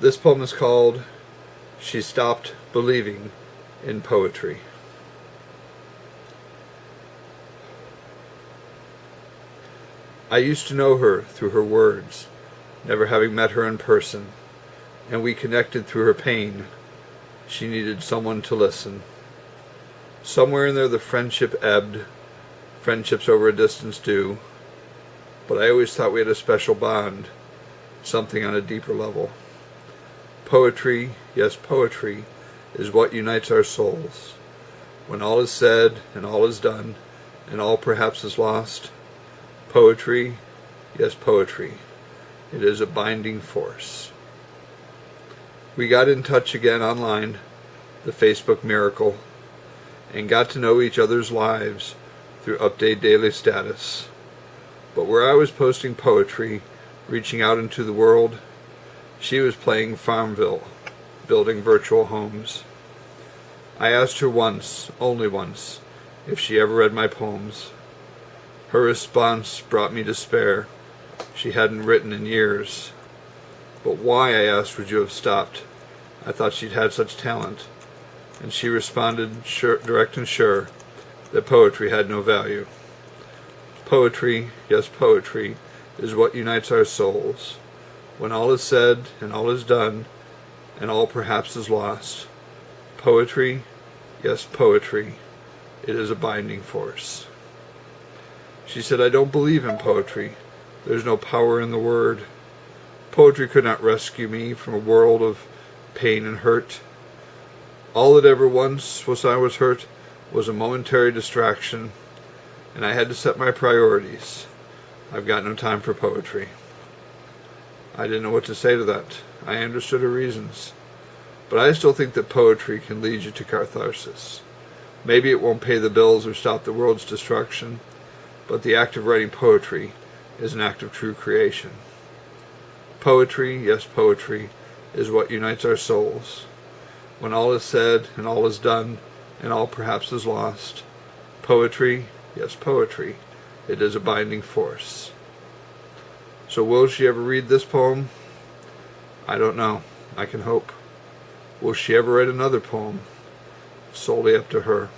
This poem is called She Stopped Believing in Poetry. I used to know her through her words, never having met her in person, and we connected through her pain. She needed someone to listen. Somewhere in there the friendship ebbed. Friendships over a distance do. But I always thought we had a special bond, something on a deeper level. Poetry, yes, poetry, is what unites our souls. When all is said and all is done, and all perhaps is lost, poetry, yes, poetry, it is a binding force. We got in touch again online, the Facebook miracle, and got to know each other's lives through update daily status. But where I was posting poetry, reaching out into the world, she was playing Farmville, building virtual homes. I asked her once, only once, if she ever read my poems. Her response brought me despair. She hadn't written in years. But why, I asked, would you have stopped? I thought she'd had such talent. And she responded, direct and sure, that poetry had no value. Poetry, yes, poetry, is what unites our souls. When all is said and all is done, and all perhaps is lost, poetry, yes, poetry, it is a binding force. She said, I don't believe in poetry. There's no power in the word. Poetry could not rescue me from a world of pain and hurt. All that ever once was I was hurt was a momentary distraction, and I had to set my priorities. I've got no time for poetry. I didn't know what to say to that. I understood her reasons. But I still think that poetry can lead you to catharsis. Maybe it won't pay the bills or stop the world's destruction, but the act of writing poetry is an act of true creation. Poetry, yes, poetry, is what unites our souls. When all is said and all is done, and all perhaps is lost, poetry, yes, poetry, it is a binding force. So will she ever read this poem? I don't know. I can hope. Will she ever write another poem? Solely up to her.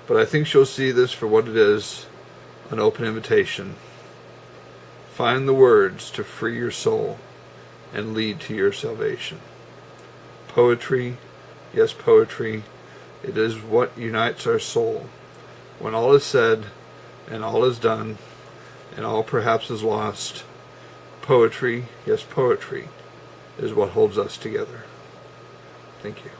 But I think she'll see this for what it is, an open invitation. Find the words to free your soul and lead to your salvation. Poetry, yes, poetry, it is what unites our soul. When all is said and all is done, and all perhaps is lost, poetry, yes, poetry, is what holds us together. Thank you.